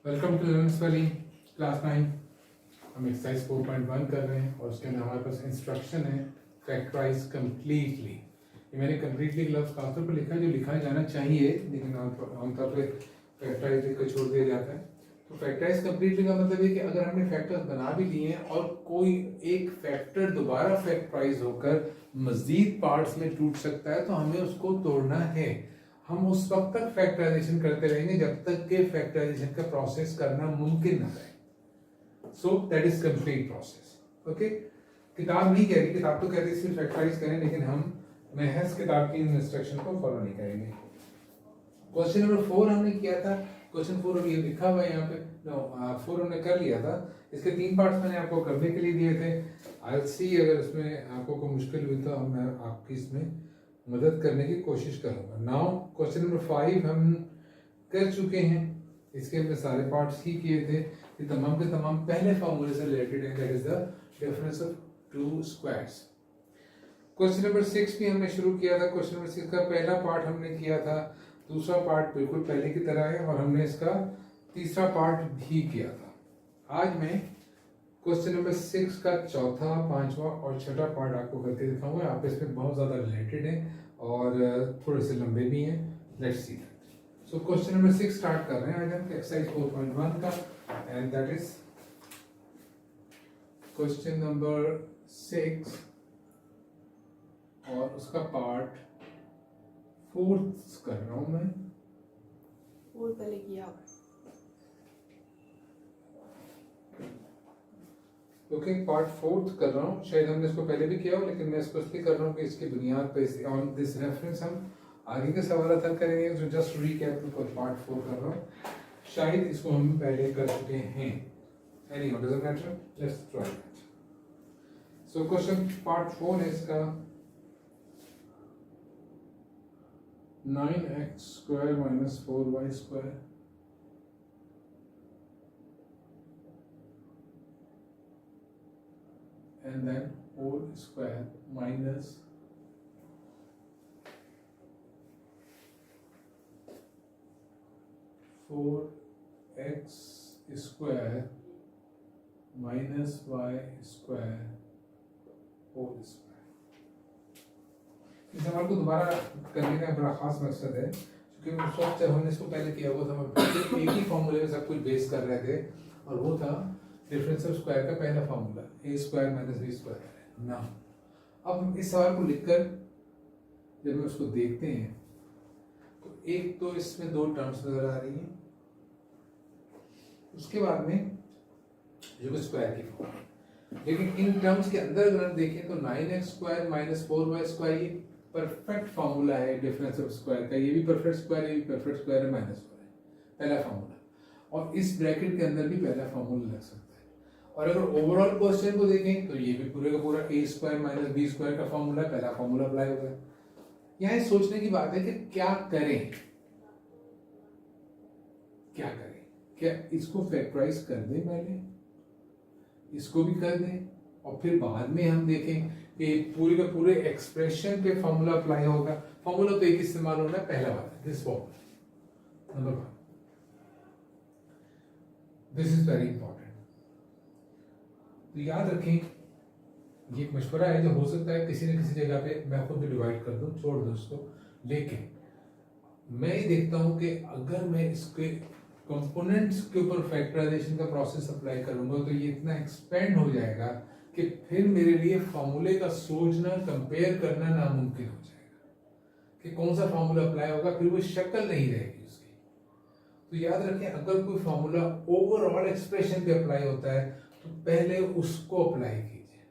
Welcome to learners valley class 9। हम exercise 4.1 कर रहे हैं और उसके अंदर हमारे पास इंस्ट्रक्शन है फैक्टराइज कंप्लीटली। ये मैंने कंप्लीटली लफ्ज़ खासतौर पर लिखा है, जो लिखा जाना चाहिए लेकिन आमतौर पर फैक्टराइज लिखकर छोड़ दिया जाता है। तो फैक्टराइज कंप्लीटली का मतलब है कि अगर हमने फैक्टर्स बना भी लिए हैं और कोई एक फैक्टर दोबारा फैक्टराइज होकर मजीद पार्ट्स में टूट सकता है तो हमें उसको तोड़ना है। हम उस वक्त तक फैक्टराइजेशन करते रहेंगे जब तक के फैक्टराइजेशन का प्रोसेस करना मुमकिन ना रहे। So that is complete process. Okay, किताब नहीं कह रही, किताब तो कहती है सिर्फ फैक्टराइज करें, लेकिन हम महज किताब की इंस्ट्रक्शन को फॉलो नहीं करेंगे। क्वेश्चन नंबर 4 हमने किया था। क्वेश्चन 4 अभी लिखा हुआ है यहाँ पे। नो 4 हमने कर लिया था। इसके 3 पार्ट्स मैंने आपको करने के लिए दिए थे। आई सी अगर इसमें आपको कोई मुश्किल हुई तो मैं आपकी इसमें मदद करने की कोशिश करूंगा। नाउ क्वेश्चन नंबर 5 हम कर चुके हैं। इसके हमने सारे पार्ट्स ही किए थे। ये तमाम के तमाम पहले फॉर्मूले से रिलेटेड है, that is the difference of to squares. Question number 6 भी हमने शुरू किया था। क्वेश्चन नंबर 6 का पहला पार्ट हमने किया था, दूसरा पार्ट बिल्कुल पहले की तरह है और हमने इसका तीसरा पार्ट भी किया था। आज मैं क्वेश्चन नंबर 6 का चौथा, पांचवा और छठा पार्ट आपको करके दिखाऊंगा। आप इसमें बहुत ज़्यादा रिलेटेड हैं और थोड़े से लंबे भी हैं। Let's see that. So question number 6 start कर रहे हैं आज हम एक्सरसाइज 4.1 का, and that is question number 6 और उसका पार्ट 4 कर रहा हूं मैं। 4 पहले किया हुआ है। ओके, पार्ट 4 कर रहा हूँ। शायद हमने इसको पहले भी किया हो, लेकिन मैं इसको इसलिए कर रहा हूँ कि इसकी बुनियाद पे ऑन दिस रेफरेंस हम आगे के सवाल हल करेंगे। तो जस्ट रीकैप को पार्ट 4 कर रहा हूँ। शायद इसको हम पहले कर चुके हैं। Anyway doesn't matter, let's try that. So question part 4 है इसका 9x square minus 4y square and then whole square minus 4x square minus y square whole square। इस सवाल को दोबारा करने का बड़ा खास मकसद है, क्योंकि उस वक्त जब हमने इसको पहले किया हुआ था हम एक ही फॉर्मूले में सब कुछ बेस कर रहे थे, और वो था डिफरेंस ऑफ स्क्वायर का पहला formula a square minus b square ना। अब हम इस सवाल को लिखकर जब हम उसको देखते हैं तो एक तो इसमें 2 टर्म्स नजर आ रही हैं, उसके बाद में जो स्क्वायर की फॉर्म, लेकिन इन टर्म्स के अंदर अगर हम देखें तो 9x square minus 4y square ये परफेक्ट फार्मूला है डिफरेंस ऑफ स्क्वायर का। ये भी परफेक्ट स्क्वायर, ये भी परफेक्ट स्क्वायर है, माइनस हो रहा है पहला फार्मूला, और इस ब्रैकेट के अंदर भी पहला फार्मूला लग सकता है। और अगर ओवरऑल क्वेश्चन को देखें तो ये भी पूरे का पूरा a square minus b square का फार्मूला, पहला फार्मूला अप्लाई होगा। यहाँ सोचने की बात है कि क्या करें, क्या करें, क्या इसको फैक्टराइज कर दें, पहले इसको भी कर दें और फिर बाद में हम देखें कि पूरे के पूरे एक्सप्रेशन पे फॉर्मूला अप्लाई होगा। फॉर्मूला तो एक इस्तेमाल होना है, पहला वाला this formula number 1, this is very important. तो याद रखें, ये एक मशवरा है जो हो सकता है किसी न किसी जगह पे मैं खुद डिवाइड कर दूं, छोड़ दूं उसको, लेकिन मैं ये देखता हूं कि अगर मैं इसके कंपोनेंट्स के ऊपर फैक्टराइजेशन का प्रोसेस अप्लाई करूंगा तो ये इतना एक्सपेंड हो जाएगा कि फिर मेरे लिए फॉर्मूले का सोचना, कंपेयर करना नामुमकिन हो जाएगा कि कौन सा फॉर्मूला अप्लाई होगा, फिर वो शक्ल नहीं रहेगी उसकी। तो याद रखें, अगर कोई फॉर्मूला ओवरऑल एक्सप्रेशन पे अप्लाई होता है तो पहले उसको अप्लाई कीजिए,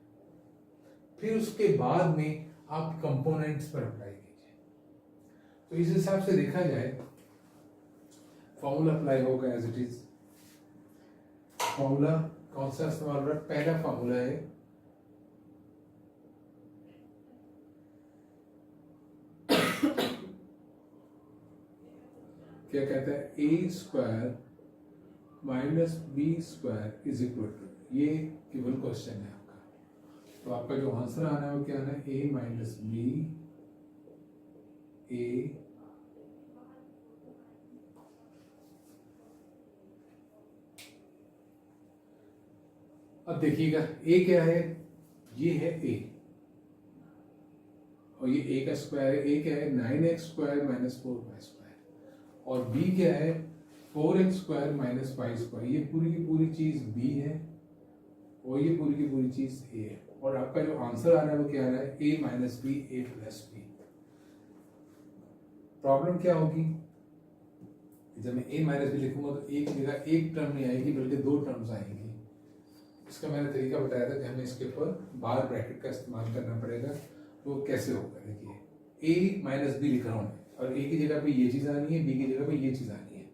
फिर उसके बाद में आप कंपोनेंट्स पर अप्लाई कीजिए। तो इस हिसाब से देखा जाए फॉर्मूला अप्लाई होगा एज इट इज। फॉर्मूला कौन सा इस्तेमाल हो रहा है? पहला फॉर्मूला है क्या कहता है, a square minus B square is equal to, ये केवल क्वेश्चन है आपका, तो आपका जो आंसर आना है वो क्या आना है, a माइनस बी a अब देखिएगा a क्या है, ये है a और ये a का स्क्वायर है। a क्या है 9x square minus 4y square और b क्या है 4x square minus y square. ये पूरी की पूरी चीज b है और ये पूरी की पूरी चीज a है और आपका जो आंसर आ रहा है वो क्या आ रहा है a minus B a plus B. Problem क्या होगी, जब मैं a माइनस बी लिखूंगा तो एक जगह एक टर्म नहीं आएगी बल्कि दो टर्म्स आएंगी। इसका मैंने तरीका बताया था कि हमें इसके ऊपर बार ब्रैकेट का इस्तेमाल करना पड़ेगा। तो वो कैसे होगा, देखिए a माइनस बी लिख रहा हूँ और a की जगह पे ये चीज आनी है, b की जगह पे ये चीज आनी है।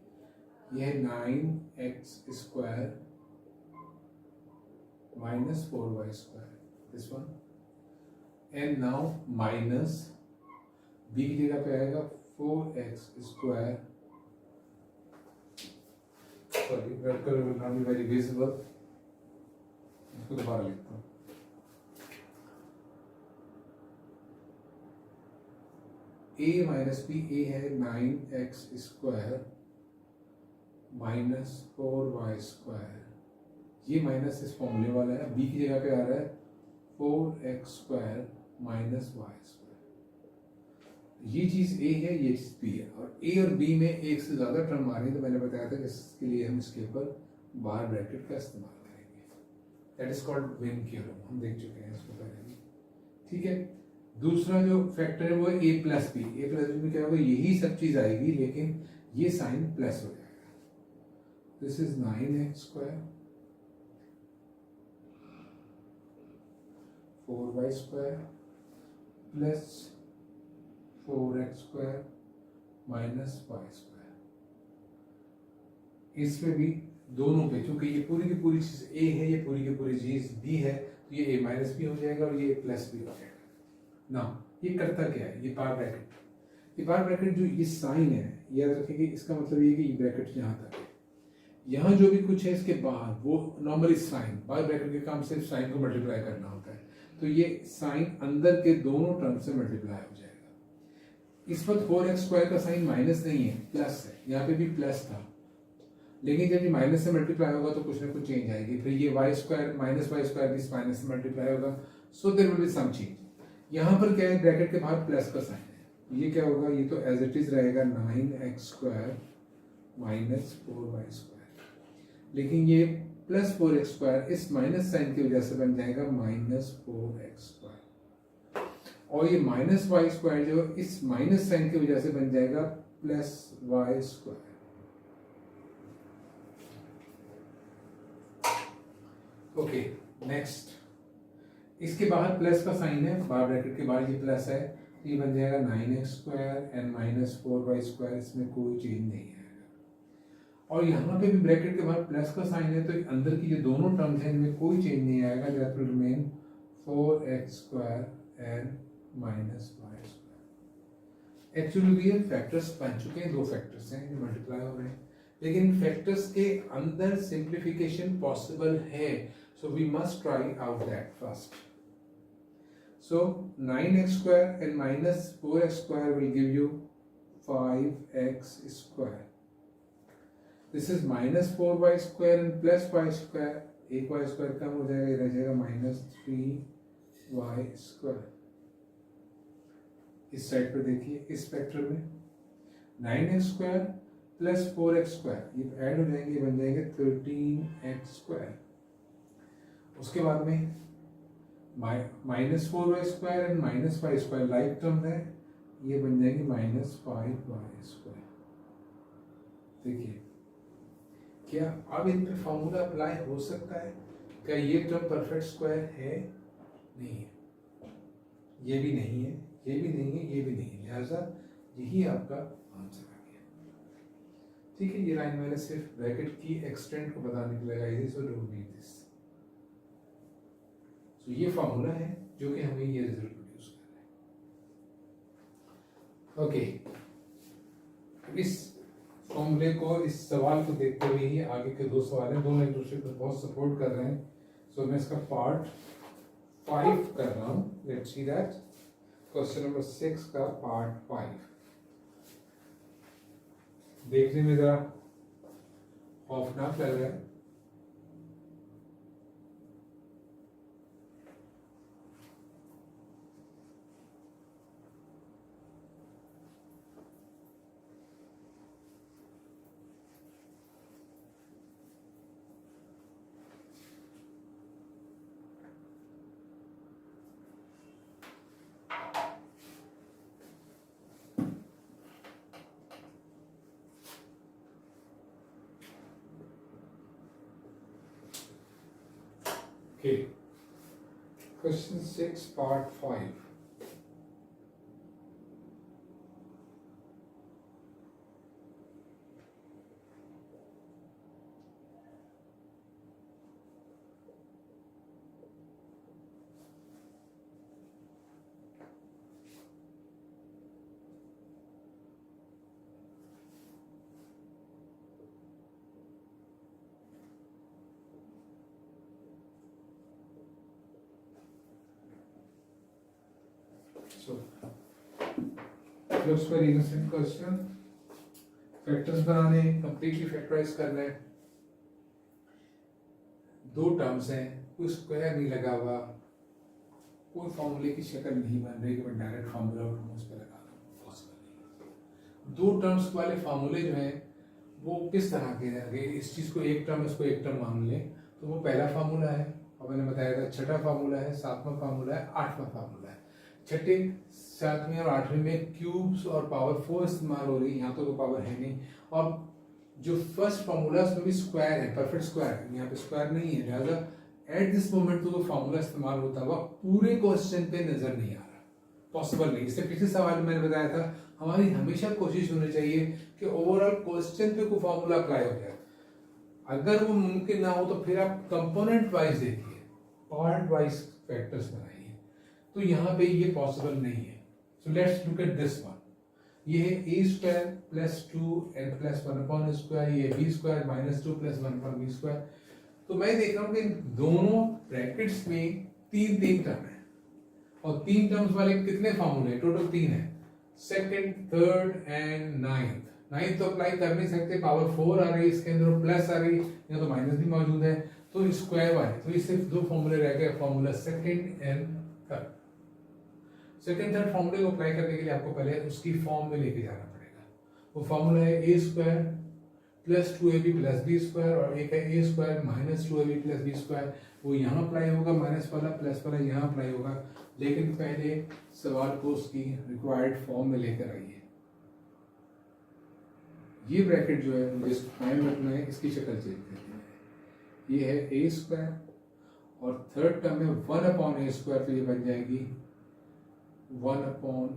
यह है 9x square minus 4y square, this one, and now minus b की जगह पे आएगा 4x square, sorry red colour will not be very visible, इसको दोबारा लिखता हूँ। a माइनस बी, a है 9x square minus 4y square, ये माइनस इस फॉर्मूले वाला है। b की जगह पे आ रहा है 4x square minus y square. ये चीज a है, ये चीज b है और a और b में एक से ज्यादा टर्म आ रही है। तो मैंने बताया था कि इसके लिए हम इसके ऊपर बार ब्रैकेट का इस्तेमाल करेंगे। That is called when theorem, हम देख चुके हैं इसको पहले भी। ठीक है, दूसरा जो फैक्टर है वो है a plus B. a plus B में क्या होगा, यही सब चीज आएगी लेकिन ये साइन प्लस हो जाएगा। This is 9x square 4y square plus 4x square minus y square. इसमें भी दोनों पे, क्योंकि ये पूरी की पूरी चीज a है, ये पूरी की पूरी चीज b है, तो ये a माइनस बी हो जाएगा और ये a प्लस बी हो जाएगा। ना ये करता क्या है, ये बार ब्रैकेट, ये बार ब्रैकेट जो ये साइन है, याद रखिए कि इसका मतलब ये है कि ये ब्रैकेट यहाँ तक है। यहाँ जो भी कुछ है इसके बाहर वो नॉर्मली साइन, बार ब्रैकेट के काम सिर्फ साइन को मल्टीप्लाई करना होता है। तो ये साइन अंदर के दोनों टर्म से मल्टीप्लाई हो जाएगा। इस वक्त 4x स्क्वायर का साइन माइनस नहीं है, प्लस है। यहाँ पे भी प्लस था, लेकिन जब ये माइनस से मल्टीप्लाई होगा तो कुछ ना कुछ चेंज आएगी। फिर ये y square minus y square भी माइनस से मल्टीप्लाई होगा, so there will be some change. यहाँ पर क्या है, ब्रैकेट के बाहर प्लस का साइन है। ये क्या होगा, ये तो एज इट इज रहेगा 9x square minus 4y square, लेकिन ये प्लस 4x स्क्वायर इस माइनस साइन की वजह से बन जाएगा माइनस 4x स्क्वायर, और ये माइनस y स्क्वायर जो इस माइनस साइन की वजह से बन जाएगा plus y square. Okay, next, इसके बाहर प्लस का साइन है, बार ब्रैकेट के बाहर ये प्लस है, तो ये बन जाएगा 9x square and minus 4y square. इसमें कोई चेंज नहीं आएगा। और यहाँ पे भी ब्रैकेट के बाहर प्लस का साइन है, तो अंदर की जो दोनों टर्म्स हैं इनमें कोई चेंज नहीं आएगा। That will remain 4x square and minus y square. Actually ये फैक्टर्स बन चुके हैं, दो फैक्टर्स हैं जो मल्टीप्लाई हो रहे हैं, लेकिन फैक्टर्स के अंदर सिंप्लीफिकेशन पॉसिबल है, so we must try out that first. So 9x square and minus 4x square will give you 5x square. This is minus 4y square and plus y square. एक y square कम हो जाएगा, ये रह जाएगा minus 3y square. इस side पर देखिए, इस फैक्टर में 9x square plus 4x square ये ऐड हो जाएंगे, बन जाएंगे 13x स्क्वायर। उसके बाद में minus 4y square and minus 5 square like term है, ये बन जाएंगे माइनस 5y स्क्वायर। देखिए, क्या अब इन पे फॉर्मूला अप्लाई हो सकता है? क्या ये टर्म परफेक्ट स्क्वायर है? नहीं है, ये भी नहीं है, ये भी नहीं है, ये भी नहीं है, लिहाजा यही आपका आंसर है। ठीक है, ये लाइन मैंने सिर्फ ब्रैकेट की एक्सटेंट को बताने के लिए लगाई थी, सो डोंट रीड दिस। सो ये फॉर्मूला है जो कि हमें ये रिजल्ट प्रोड्यूस कर रहा है। ओके, इस फॉर्मूले को, इस सवाल को देखते हुए ही आगे के दो सवाल हैं, दोनों एक दूसरे को बहुत सपोर्ट कर रहे हैं। सो मैं इसका पार्ट 5 कर रहा हूँ। Let's see that question number 6 का पार्ट 5 देखने में जरा खौफनाक लग रहा है, Okay. Question 6, part 5. So, looks very innocent question. Factors बनाने, कंप्लीटली फैक्टराइज करना है. दो टर्म्स हैं, कोई स्क्वायर नहीं लगा हुआ, कोई फॉर्मूले की शक्ल नहीं बन रही कि मैं डायरेक्ट फॉर्मूला उस पर लगा दूं, पॉसिबल नहीं. दो टर्म्स वाले फॉर्मूले जो हैं वो किस तरह के हैं? इस चीज को एक टर्म, इसको एक टर्म मान लें तो वो पहला फार्मूला है, और मैंने बताया था छठा फार्मूला है, सातवां फार्मूला है, आठवां फार्मूला है. छठे, सातवें और आठवें में क्यूब्स और पावर 4 इस्तेमाल हो रही है, यहाँ तो कोई पावर है नहीं. और जो फर्स्ट फार्मूला उसमें भी स्क्वायर है, परफेक्ट स्क्वायर है, यहाँ पे स्क्वायर नहीं है, लिहाजा एट दिस मोमेंट तो वो फार्मूला इस्तेमाल होता हुआ पूरे क्वेश्चन पे नजर नहीं आ रहा, पॉसिबल नहीं. इससे पिछले सवाल में मैंने बताया था हमारी हमेशा कोशिश होनी चाहिए कि ओवरऑल क्वेश्चन पे कोई फार्मूला अप्लाई हो जाए. अगर वो मुमकिन ना हो तो फिर आप कंपोनेंट वाइज देखिए, पार्ट वाइज फैक्टर्स बनाइए. तो यहाँ पे ये पॉसिबल नहीं है. So let's look at this one. ये है A square plus 2n plus 1 upon square, ये B square minus 2 plus 1 upon B square. तो मैं देख रहा हूँ कि दोनों ब्रैकेट्स में तीन तीन टर्म है, और तीन टर्म्स वाले कितने फॉर्मूले? टोटल तीन है, second, third and ninth. Ninth तो अप्लाई कर नहीं सकते, पावर 4 आ रही है इसके अंदर, प्लस आ रही है, यहाँ तो माइनस भी मौजूद है, तो स्क्वायर वाले. तो इससे दो फॉर्मूले रह गए, formula second and third. Second third फॉर्मूले को अप्लाई करने के लिए आपको पहले उसकी फॉर्म में लेके जाना पड़ेगा. वो फॉर्मूला है A square plus 2ab plus B square, और एक है A square minus 2ab plus B square. वो यहाँ अप्लाई होगा, माइनस वाला प्लस वाला यहाँ अप्लाई होगा. लेकिन पहले सवाल को उसकी रिक्वायर्ड फॉर्म में लेकर आइए. ये ब्रैकेट जो है मुझे कायम रखना है, इसकी शक्ल चेंज करनी है. ये है ए स्क्वायर, और थर्ड टर्म में 1 अपॉन ए स्क्वायर, तो ये बन जाएगी 1 अपॉन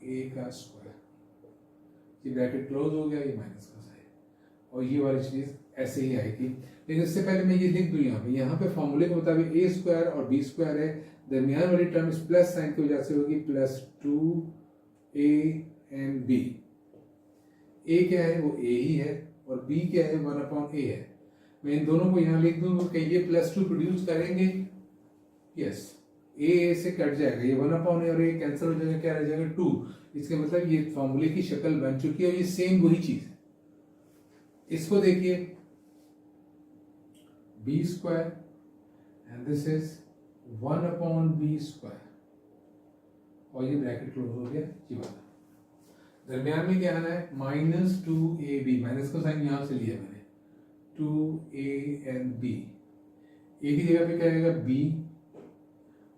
ए का स्क्वायर. ये ब्रैकेट क्लोज हो गया, ये माइनस का साइन, और ये वाली चीज ऐसे ही आएगी. लेकिन इससे पहले मैं ये लिख दूं यहाँ पे फॉर्मूले के मुताबिक ए स्क्वायर और बी स्क्वायर है, दरमियान वाली टर्म इस प्लस साइन की वजह से होगी प्लस 2a एंड b. ए क्या है? वो a ही है, और b क्या है? 1 अपॉन a है. मैं इन दोनों को यहाँ लिख दूं कि ये प्लस 2 प्रोड्यूस करेंगे. यस, ए से कट जाएगा, ये 1 अपॉन ए और ए कैंसिल हो जाएगा, क्या रह जाएगा? 2. इसके मतलब ये फॉर्मूले की शक्ल बन चुकी है, और ये सेम वही चीज है. इसको देखिए, b square and this is 1 upon B square, और ये ब्रैकेट क्लोज हो गया. ये वाला दरमियान में क्या आना है? माइनस 2ab, माइनस का साइन यहां से लिया मैंने, 2a एंड b. ए की जगह पे क्या आएगा? b,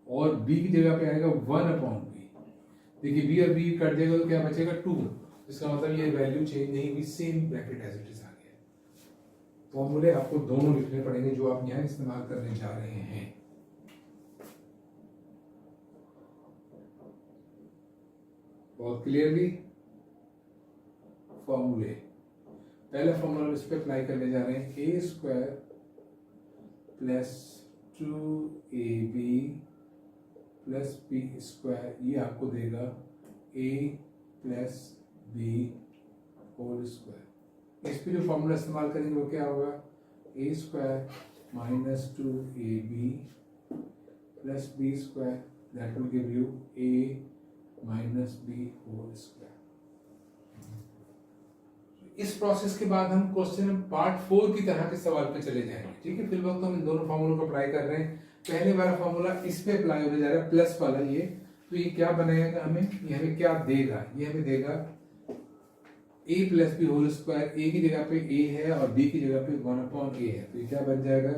और b की जगह पे आएगा 1 अपॉन b. देखिए b और b कट जाएगा तो क्या बचेगा? 2. इसका मतलब ये वैल्यू चेंज नहीं हुई, same bracket as it is आ गया. फॉर्मूले आपको दोनों लिखने पड़ेंगे जो आप यहाँ इस्तेमाल करने जा रहे हैं. बहुत क्लियरली फॉर्मूले. पहला फॉर्मूला इस पे अप्लाई करने जा रहे हैं, a square plus 2ab plus B square, ये आपको देगा a plus b whole square. इस पे जो फॉर्मूला इस्तेमाल करेंगे वो क्या होगा? A square minus 2ab plus B square, that will give you a minus b whole square. इस प्रोसेस के बाद हम क्वेश्चन पार्ट 4 की तरह के सवाल पे चले जाएंगे. ठीक है, फिर वक्त हम इन दोनों फॉर्मूलों को अप्लाई कर रहे हैं. पहले वाला फॉर्मूला इस पे अप्लाई होने जा रहा है, प्लस वाला ये. तो ये क्या बनाएगा हमें? ये हमें क्या देगा? ये हमें देगा a plus b whole square. a की जगह पे a है और b की जगह पे 1 अपॉन a है, तो ये क्या बन जाएगा?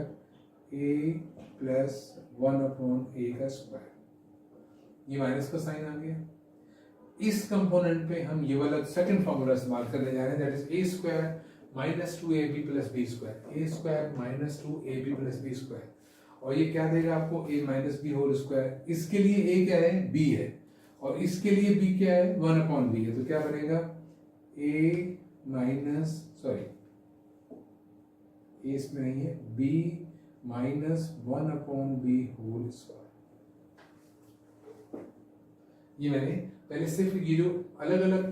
a प्लस 1 अपॉन a का स्क्वायर. ये माइनस का साइन आ गया. इस कंपोनेंट पे हम ये वाला सेकंड फॉर्मूला इस्तेमाल करने जा रहे हैं, that is a square minus 2ab plus B square. A square minus 2ab plus B square, और ये क्या देगा आपको a minus b whole square. इसके लिए a क्या है, b है, और इसके लिए b क्या है, 1/b है। तो क्या बनेगा a माइनस सॉरी a इसमें नहीं है, b minus 1/b whole square. ये मैंने पहले सिर्फ ये जो अलग अलग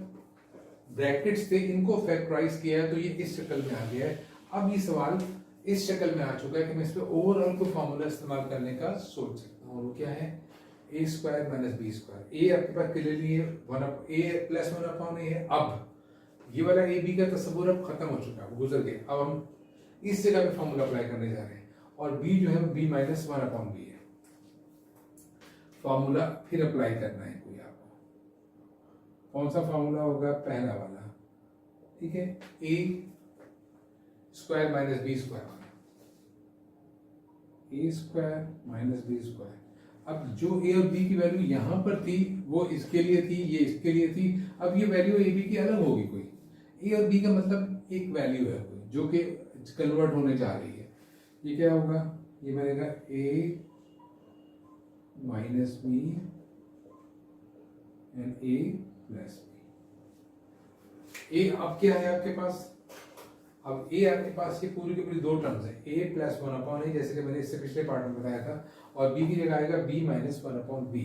ब्रैकेट्स थे इनको फैक्टराइज किया है, तो ये इस शक्ल में आ गया है। अब ये सवाल इस शक्ल में आ चुका है कि मैं इस पे ओवरऑल को फॉर्मूला इस्तेमाल करने का सोच सकता हूँ। वो क्या है, a square minus B square. a आपके पास क्लियरली है a प्लस 1/a है। अब ये वाला a b का तस्वुर अब खत्म हो चुका है, वो गुजर गया। अब हम इस जगह पे फॉर्मूला अप्लाई करने जा रहे हैं, और b जो है b माइनस 1/b है। फॉर्मूला फिर अप्लाई करना है कोई आपको। कौन सा फॉर्मूला होगा, पहला वाला, ठीक है, a square minus B square, a square minus B square. अब जो a और b की वैल्यू यहां पर थी वो इसके लिए थी, ये इसके लिए थी। अब ये वैल्यू a b की अलग होगी कोई, a और b का मतलब एक वैल्यू है कोई जो कि कन्वर्ट होने जा रही है। ये क्या होगा, ये बनेगा a minus b and a plus B. a अब क्या है आपके पास, अब a आपके पास ये पूरी की पूरी दो टर्म्स है, a प्लस 1/a जैसे कि मैंने इससे पिछले पार्ट में बताया था, और b की जगह आएगा b माइनस 1/b।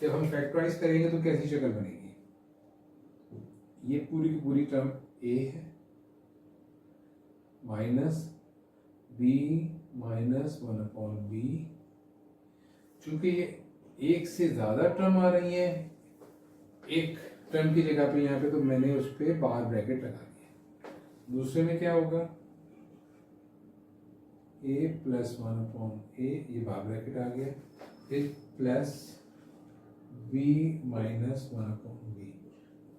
जब हम फैक्टराइज करेंगे तो कैसी शक्ल बनेगी, ये पूरी की पूरी टर्म a है माइनस b माइनस 1/b। चूंकि ये एक से ज्यादा टर्म आ रही है एक टर्म की जगह पे यहाँ पे, तो मैंने उस पर बाहर ब्रैकेट लगा दिया। दूसरे में क्या होगा, a प्लस 1/a, ये बाहर ब्रैकेट आ गया, फिर प्लस b माइनस 1/b,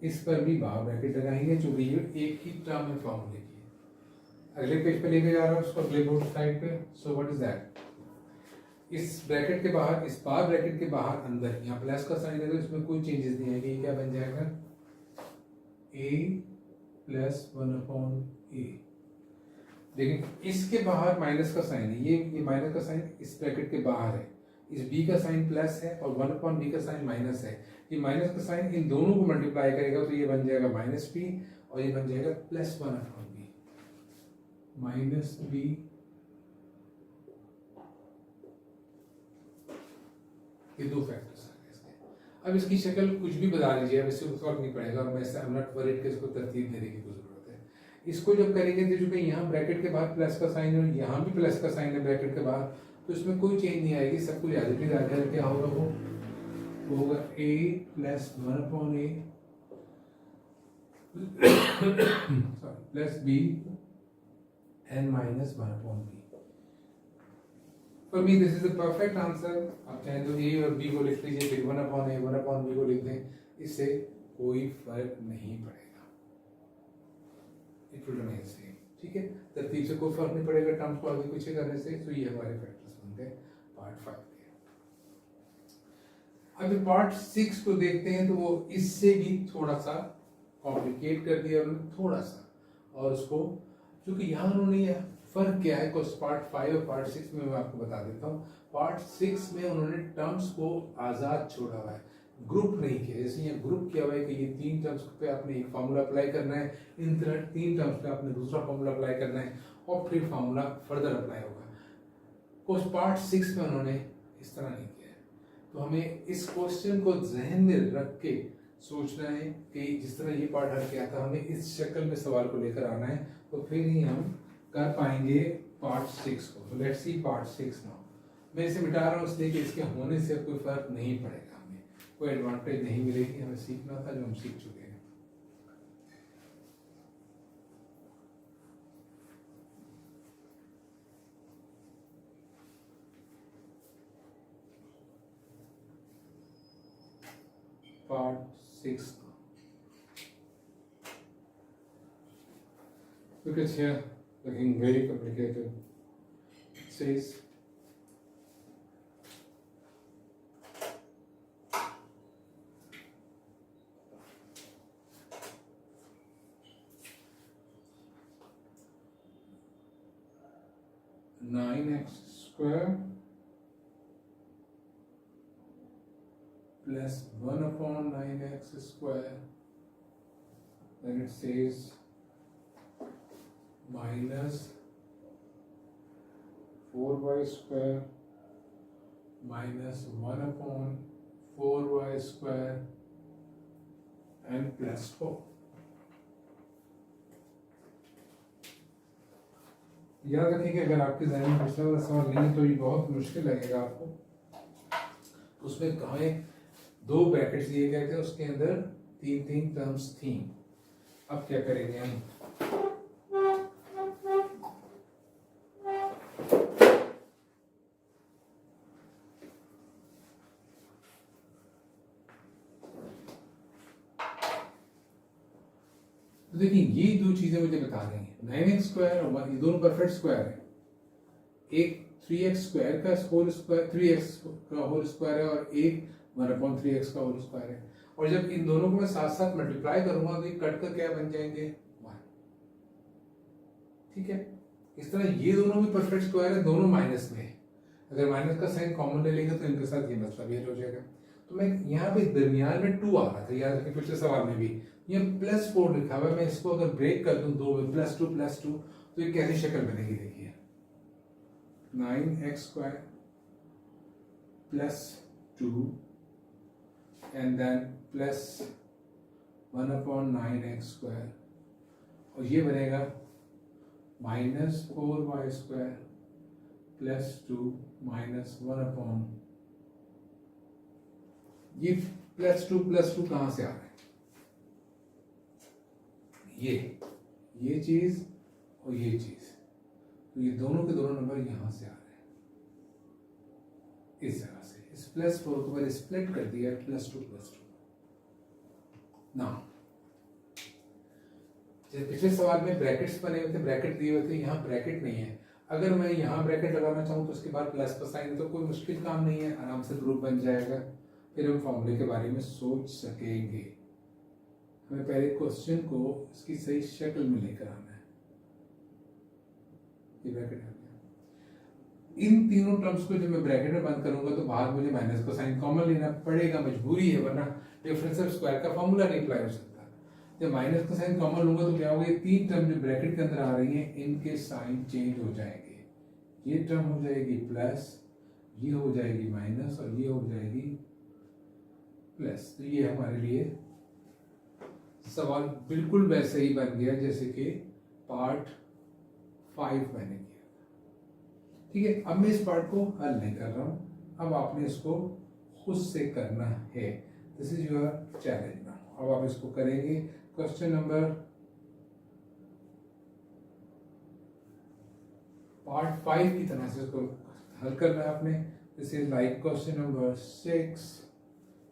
इस पर भी बाहर ब्रैकेट लगाएंगे चूंकि ये एक ही टर्म में फॉर्मूले की है। अगले पेज पे लेके जा रहा हूँ उसको, अगले बोर्ड साइड पे। सो व्हाट इज दैट, इस ब्रैकेट के बाहर, इस बार ब्रैकेट के बाहर अंदर यहाँ प्लस का साइन है तो इसमें कोई चेंजेस नहीं आएगी। क्या बन जाएगा, a प्लस 1/a। लेकिन इसके बाहर माइनस का साइन है, ये माइनस का साइन इस ब्रैकेट के बाहर है, इस b का साइन प्लस है और 1/b का साइन माइनस है। ये माइनस का साइन इन दोनों को मल्टीप्लाई करेगा तो ये बन जाएगा माइनस b, और ये बन जाएगा प्लस 1/b, माइनस b ये दो फैक्टर्स आ गए इसके। अब इसकी शक्ल कुछ भी बता लीजिए, अब इससे फर्क नहीं पड़ेगा, और मैं आई एम नॉट वरीड कि इसको तरतीब देने की कोई जरूरत है। इसको जब करेंगे तो चूंकि यहाँ ब्रैकेट के बाद प्लस का साइन है, यहाँ भी प्लस का साइन है ब्रैकेट के बाद, तो इसमें कोई चेंज नहीं आएगी, सब कुछ एज इट इज आ जाएगा। क्या होगा, वो होगा a plus 1/a plus b n minus 1/b। For me this is the perfect answer। आप चाहे तो a और b को लिख लीजिए, फिर 1/a 1/b को लिख दें, इससे कोई फर्क नहीं पड़ेगा, इट विल रिमेन सेम। ठीक है, तरतीब से कोई फर्क नहीं पड़ेगा टर्म्स को आगे पीछे करने से। तो ये हमारे फैक्टर्स बन गए पार्ट 5 के। अब पार्ट 6 को देखते हैं, तो वो इससे भी थोड़ा सा कॉम्प्लिकेट कर दिया उन्होंने थोड़ा सा, और उसको क्योंकि यहाँ उन्होंने फर्क क्या है कुछ पार्ट 5 और पार्ट 6 में मैं आपको बता देता हूँ। पार्ट 6 में उन्होंने टर्म्स को आजाद छोड़ा हुआ है, ग्रुप नहीं किया। जैसे ये ग्रुप किया हुआ है कि ये 3 टर्म्स पे आपने एक फार्मूला अप्लाई करना है, इन 3 टर्म्स पे आपने दूसरा फार्मूला अप्लाई करना है, और फिर फार्मूला फर्दर अप्लाई होगा। कुछ पार्ट 6 में उन्होंने इस तरह नहीं किया है। तो हमें इस क्वेश्चन को जहन में रख के सोचना है कि जिस तरह ये पार्ट हल किया था, हमें इस शक्ल में सवाल को लेकर आना है, तो फिर ही हम कर पाएंगे पार्ट 6 को। तो लेट्स सी पार्ट 6 नाउ। मैं इसे मिटा रहा हूँ इसलिए कि इसके होने से कोई फर्क नहीं पड़ेगा, हमें कोई एडवांटेज नहीं मिलेगी। हमें सीखना था जो हम सीख चुके हैं। Part 6 look at here, looking very complicated. It says (9x² plus 1 upon 9x square, then it says minus 4y square minus 1 upon 4y square and plus 4. याद रखिए कि अगर आपके ज़हन में दूसरा वाला सवाल नहीं है तो ये बहुत मुश्किल लगेगा आपको। उसमें कहाँ दो ब्रैकेट्स दिए गए थे, उसके अंदर तीन तीन टर्म्स थी। अब क्या करेंगे हम? तो देखिए ये दो चीजें मुझे बता रही हैं, 9x स्क्वायर और ये दोनों परफेक्ट स्क्वायर है। एक 3x स्क्वायर का होल स्क्वायर 3x का होल स्क्वायर है और एक 1/3x का होल स्क्वायर है। और जब इन दोनों को मैं साथ साथ मल्टीप्लाई करूंगा तो ये कट कर क्या बन जाएंगे? 1। ठीक है, इस तरह ये दोनों भी परफेक्ट स्क्वायर है, दोनों माइनस में है। अगर माइनस का साइन कॉमन ले लेंगे तो इनके साथ ये मतलब ये हो जाएगा। तो मैं यहाँ पे दरमियान में 2 आ रहा था, याद रखिए पिछले सवाल में भी ये +4 लिखा हुआ है। मैं इसको अगर ब्रेक कर दूं दो में +2 तो ये कैसी शक्ल बनेगी? देखिए 9x square +2 and then +1/9x square, और ये बनेगा -4y स्क्वायर +2 -1/, ये +2 कहां से आ रहा है? ये चीज और ये चीज, तो ये दोनों के दोनों नंबर यहां से आ रहे हैं इस तरह से। इस +4 को मैंने स्प्लिट कर दिया +2 ना। पिछले सवाल में ब्रैकेट्स बने हुए थे, ब्रैकेट दिए हुए थे, यहाँ ब्रैकेट नहीं है। अगर मैं यहाँ ब्रैकेट लगाना चाहूँ तो उसके बाद प्लस का साइन, तो कोई मुश्किल काम नहीं है, आराम से ग्रुप बन जाएगा। फिर हम फॉर्मूले के बारे में सोच सकेंगे। हमें पहले क्वेश्चन को इसकी सही शक्ल में लेकर आना है। ये ब्रैकेट आ गया। इन तीनों टर्म्स को जब मैं ब्रैकेट में बंद करूंगा तो बाहर मुझे माइनस का साइन कॉमन लेना पड़ेगा, मजबूरी है, वरना डिफरेंशियल स्क्वायर का फॉर्मूला नहीं अप्लाई हो सकता। जब माइनस का साइन कॉमन लूंगा तो क्या होगा? ये तीन टर्म जो ब्रैकेट के अंदर आ रही हैं इनके साइन चेंज हो जाएंगे। ये टर्म हो जाएगी प्लस, ये हो जाएगी माइनस और ये हो जाएगी प्लस। तो ये हमारे लिए सवाल बिल्कुल वैसे ही बन गया जैसे कि पार्ट 5 मैंने किया। ठीक है, अब मैं इस पार्ट को हल नहीं कर रहा हूं, अब आपने इसको खुद से करना है। This is your challenge now. अब आप इसको करेंगे। क्वेश्चन नंबर पार्ट 5 की तरह से इसको हल करना है आपने। This is like question number 6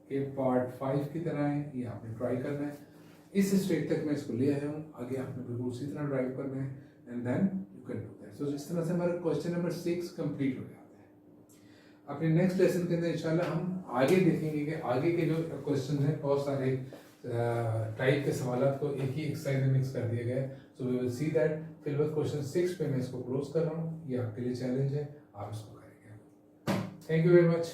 के पार्ट 5 की तरह है, ये आपने ट्राई करना है। इस स्टेज तक मैं इसको ले आया हूँ, आगे आपने बिल्कुल उसी तरह ड्राइव करना है and then you can do that. So इस तरह से हमारा क्वेश्चन नंबर 6 कंप्लीट हो जाता है। अपने नेक्स्ट लेसन के अंदर इंशाल्लाह हम आगे देखेंगे कि आगे के जो क्वेश्चन हैं बहुत सारे टाइप के सवाल को एक ही एक्सरसाइज में मिक्स कर दिए गए। So we will see that. फिलहाल क्वेश्चन 6 पे मैं इसको क्लोज कर रहा हूँ, ये आपके लिए चैलेंज है, आप इसको करेंगे। Thank you very much.